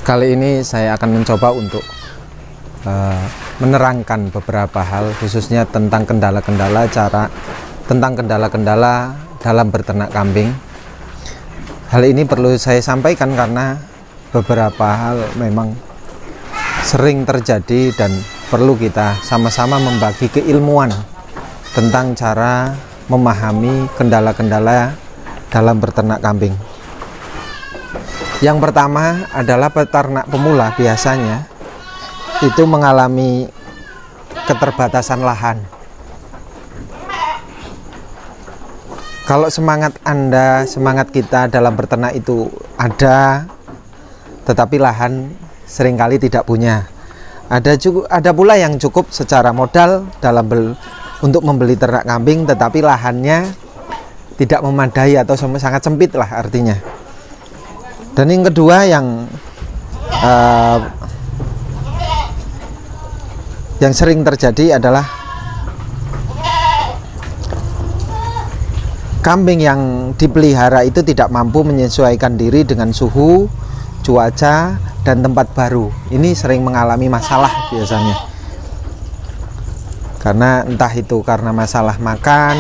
Kali ini saya akan mencoba untuk menerangkan beberapa hal, khususnya tentang kendala-kendala dalam berternak kambing. Hal ini perlu saya sampaikan karena beberapa hal memang sering terjadi dan perlu kita sama-sama membagi keilmuan tentang cara memahami kendala-kendala dalam berternak kambing. Yang pertama adalah peternak pemula biasanya itu mengalami keterbatasan lahan. Kalau semangat kita dalam berternak itu ada, tetapi lahan seringkali tidak punya. Ada pula yang cukup secara modal untuk membeli ternak kambing, tetapi lahannya tidak memadai atau sangat sempit lah artinya. Dan yang kedua yang sering terjadi adalah kambing yang dipelihara itu tidak mampu menyesuaikan diri dengan suhu, cuaca, dan tempat baru. Ini sering mengalami masalah biasanya. Karena entah itu karena masalah makan,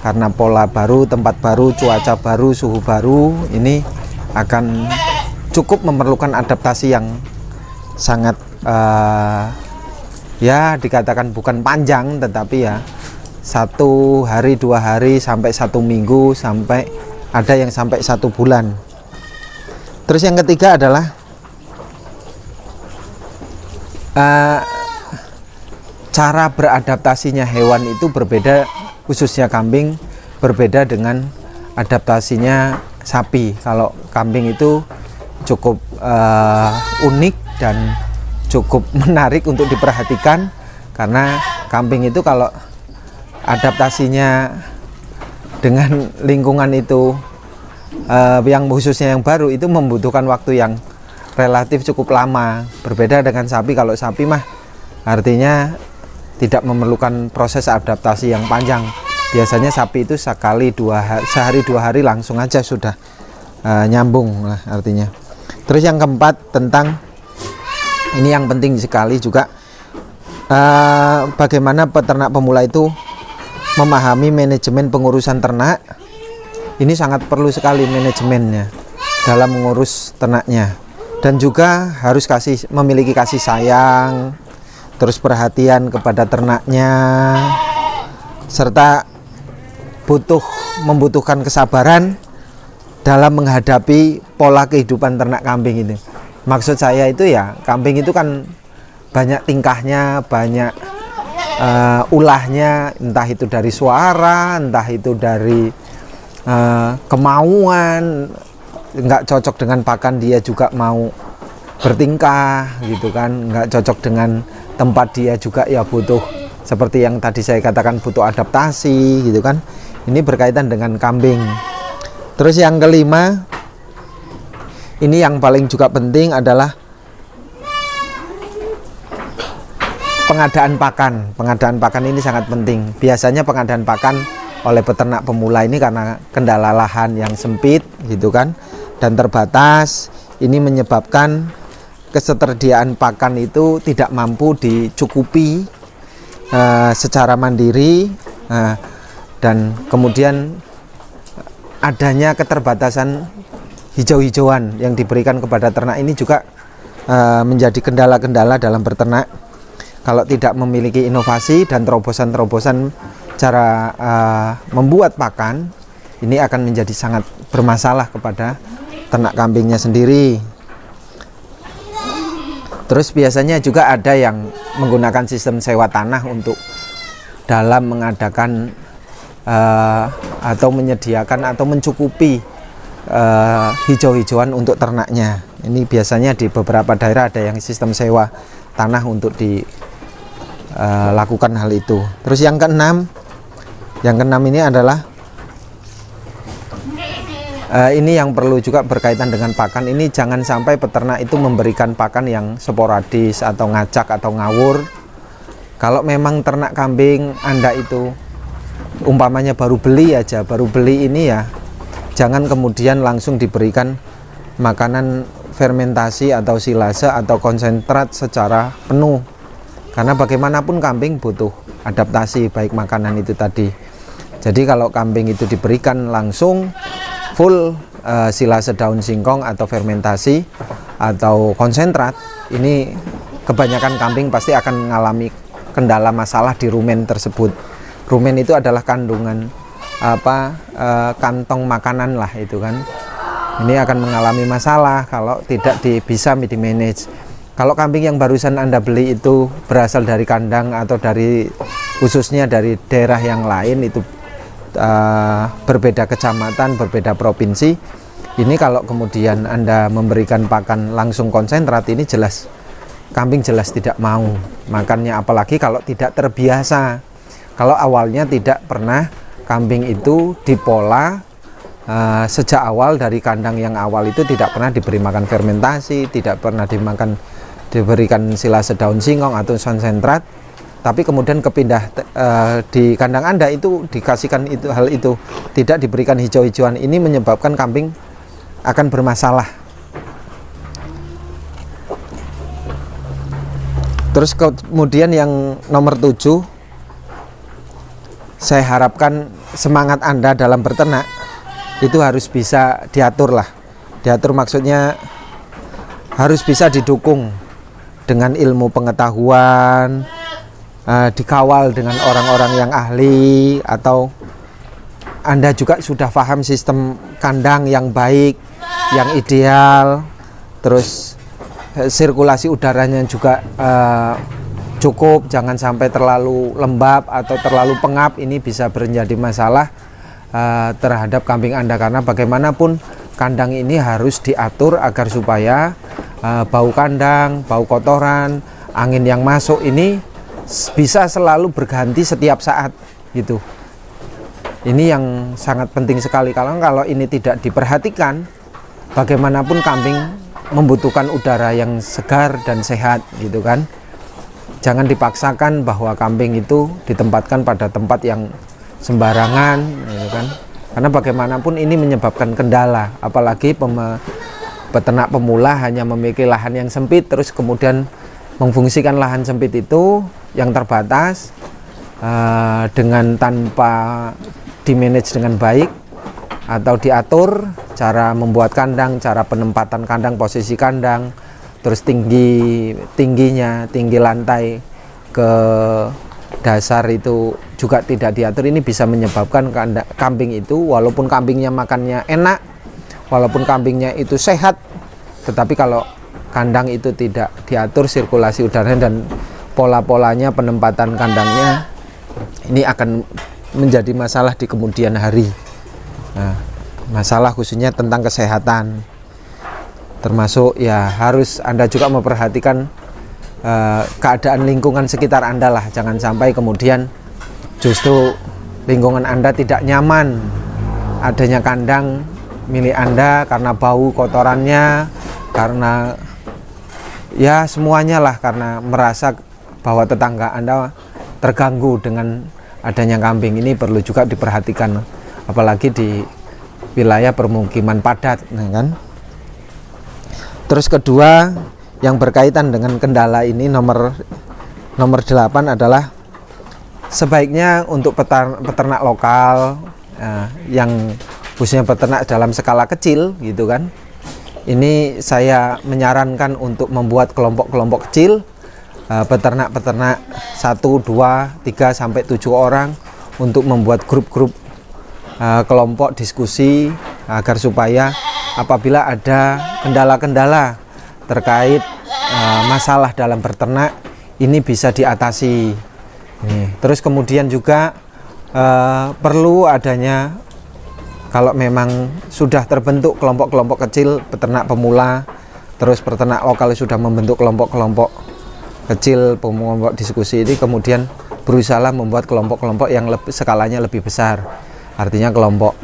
karena pola baru, tempat baru, cuaca baru, suhu baru, ini akan cukup memerlukan adaptasi yang sangat ya dikatakan bukan panjang, tetapi ya 1 hari, 2 hari, sampai 1 minggu, sampai ada yang sampai 1 bulan. Terus yang ketiga adalah cara beradaptasinya hewan itu berbeda, khususnya kambing berbeda dengan adaptasinya sapi. Kalau kambing itu cukup unik dan cukup menarik untuk diperhatikan, karena kambing itu kalau adaptasinya dengan lingkungan itu yang khususnya yang baru itu membutuhkan waktu yang relatif cukup lama. Berbeda dengan sapi. Kalau sapi mah artinya tidak memerlukan proses adaptasi yang panjang. Biasanya sapi itu sehari 2 hari langsung aja sudah nyambung lah artinya. Terus yang keempat, tentang ini yang penting sekali juga, bagaimana peternak pemula itu memahami manajemen pengurusan ternak. Ini sangat perlu sekali manajemennya dalam mengurus ternaknya, dan juga harus memiliki kasih sayang, terus perhatian kepada ternaknya, serta membutuhkan kesabaran dalam menghadapi pola kehidupan ternak kambing itu. Maksud saya itu ya, kambing itu kan banyak tingkahnya, banyak ulahnya, entah itu dari suara, entah itu dari kemauan, nggak cocok dengan pakan dia juga mau bertingkah gitu kan, nggak cocok dengan tempat dia juga ya butuh, seperti yang tadi saya katakan, butuh adaptasi gitu kan. Ini berkaitan dengan kambing. Terus yang kelima, ini yang paling juga penting adalah pengadaan pakan. Pengadaan pakan ini sangat penting. Biasanya pengadaan pakan oleh peternak pemula ini karena kendala lahan yang sempit gitu kan, dan terbatas. Ini menyebabkan ketersediaan pakan itu tidak mampu dicukupi secara mandiri, dan kemudian adanya keterbatasan hijau-hijauan yang diberikan kepada ternak ini juga menjadi kendala-kendala dalam berternak. Kalau tidak memiliki inovasi dan terobosan-terobosan cara membuat pakan, ini akan menjadi sangat bermasalah kepada ternak kambingnya sendiri. Terus biasanya juga ada yang menggunakan sistem sewa tanah untuk dalam mengadakan atau menyediakan atau mencukupi hijau-hijauan untuk ternaknya. Ini biasanya di beberapa daerah ada yang sistem sewa tanah untuk dilakukan hal itu. Terus yang keenam ini adalah ini yang perlu juga berkaitan dengan pakan. Ini jangan sampai peternak itu memberikan pakan yang sporadis atau ngacak atau ngawur. Kalau memang ternak kambing Anda itu umpamanya baru beli ini ya, jangan kemudian langsung diberikan makanan fermentasi atau silase atau konsentrat secara penuh, karena bagaimanapun kambing butuh adaptasi baik makanan itu tadi. Jadi kalau kambing itu diberikan langsung full silase daun singkong atau fermentasi atau konsentrat, ini kebanyakan kambing pasti akan mengalami kendala masalah di rumen tersebut. Rumen itu adalah kandungan kantong makanan lah itu kan. Ini akan mengalami masalah kalau tidak bisa di manage. Kalau kambing yang barusan Anda beli itu berasal dari kandang atau dari khususnya dari daerah yang lain, itu berbeda kecamatan, berbeda provinsi, ini kalau kemudian Anda memberikan pakan langsung konsentrat, ini jelas kambing jelas tidak mau makannya, apalagi kalau tidak terbiasa. Kalau awalnya tidak pernah kambing itu dipola sejak awal dari kandang yang awal itu tidak pernah diberi makan fermentasi, tidak pernah diberikan silase daun singkong atau konsentrat, tapi kemudian kepindah di kandang Anda itu dikasihkan hal itu, tidak diberikan hijau-hijauan, ini menyebabkan kambing akan bermasalah. Terus kemudian yang nomor 7, saya harapkan semangat Anda dalam berternak itu harus bisa diatur lah. Diatur maksudnya harus bisa didukung dengan ilmu pengetahuan, dikawal dengan orang-orang yang ahli, atau Anda juga sudah paham sistem kandang yang baik, yang ideal, terus sirkulasi udaranya juga cukup, jangan sampai terlalu lembab atau terlalu pengap. Ini bisa menjadi masalah terhadap kambing Anda, karena bagaimanapun kandang ini harus diatur agar supaya bau kandang, bau kotoran, angin yang masuk ini bisa selalu berganti setiap saat gitu. Ini yang sangat penting sekali. Kalau ini tidak diperhatikan, bagaimanapun kambing membutuhkan udara yang segar dan sehat gitu kan. Jangan dipaksakan bahwa kambing itu ditempatkan pada tempat yang sembarangan gitu kan. Karena bagaimanapun ini menyebabkan kendala, apalagi peternak pemula hanya memiliki lahan yang sempit, terus kemudian memfungsikan lahan sempit itu yang terbatas dengan tanpa di-manage dengan baik atau diatur cara membuat kandang, cara penempatan kandang, posisi kandang, terus tinggi lantai ke dasar itu juga tidak diatur. Ini bisa menyebabkan kambing itu walaupun kambingnya makannya enak, walaupun kambingnya itu sehat, tetapi kalau kandang itu tidak diatur sirkulasi udaranya dan pola-polanya, penempatan kandangnya, ini akan menjadi masalah di kemudian hari. Nah, masalah khususnya tentang kesehatan, termasuk ya harus Anda juga memperhatikan keadaan lingkungan sekitar Anda lah. Jangan sampai kemudian justru lingkungan Anda tidak nyaman adanya kandang milik Anda karena bau kotorannya, karena ya semuanya lah, karena merasa bahwa tetangga Anda terganggu dengan adanya kambing. Ini perlu juga diperhatikan, apalagi di wilayah permukiman padat, nah kan. Terus kedua yang berkaitan dengan kendala ini, nomor 8 adalah sebaiknya untuk peternak lokal yang khususnya peternak dalam skala kecil gitu kan. Ini saya menyarankan untuk membuat kelompok-kelompok kecil, peternak-peternak 1, 2, 3 sampai 7 orang, untuk membuat grup-grup kelompok diskusi agar supaya apabila ada kendala-kendala terkait masalah dalam berternak ini bisa diatasi. Terus kemudian juga perlu adanya, kalau memang sudah terbentuk kelompok-kelompok kecil peternak pemula, terus peternak lokal sudah membentuk kelompok-kelompok kecil kelompok diskusi ini, kemudian berusaha membuat kelompok-kelompok yang skalanya lebih besar. Artinya kelompok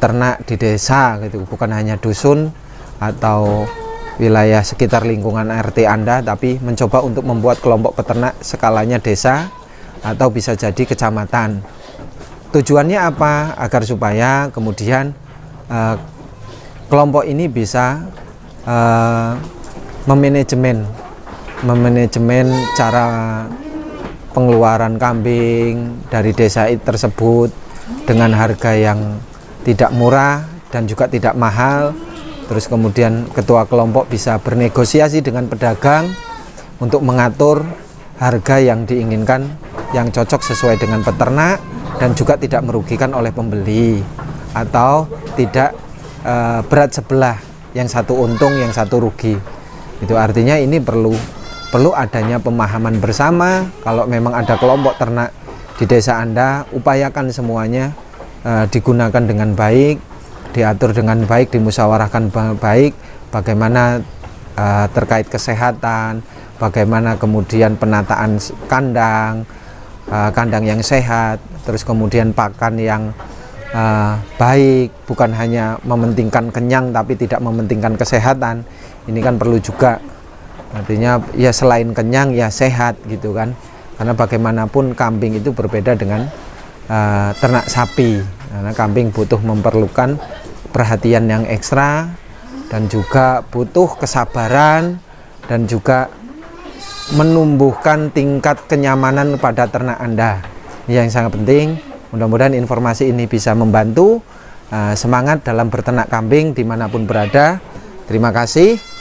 ternak di desa gitu, bukan hanya dusun atau wilayah sekitar lingkungan RT Anda, tapi mencoba untuk membuat kelompok peternak skalanya desa atau bisa jadi kecamatan. Tujuannya apa? Agar supaya kemudian kelompok ini bisa memanajemen cara pengeluaran kambing dari desa tersebut dengan harga yang tidak murah dan juga tidak mahal. Terus kemudian ketua kelompok bisa bernegosiasi dengan pedagang untuk mengatur harga yang diinginkan, yang cocok sesuai dengan peternak dan juga tidak merugikan oleh pembeli atau tidak berat sebelah, yang satu untung yang satu rugi. Itu artinya ini perlu adanya pemahaman bersama. Kalau memang ada kelompok ternak di desa Anda, upayakan semuanya digunakan dengan baik, diatur dengan baik, dimusyawarahkan baik, bagaimana terkait kesehatan, bagaimana kemudian penataan kandang yang sehat, terus kemudian pakan yang baik, bukan hanya mementingkan kenyang tapi tidak mementingkan kesehatan. Ini kan perlu juga, artinya ya selain kenyang ya sehat gitu kan, karena bagaimanapun kambing itu berbeda dengan ternak sapi, karena kambing memerlukan perhatian yang ekstra dan juga butuh kesabaran dan juga menumbuhkan tingkat kenyamanan pada ternak Anda. Ini yang sangat penting. Mudah-mudahan informasi ini bisa membantu semangat dalam berternak kambing dimanapun berada. Terima kasih.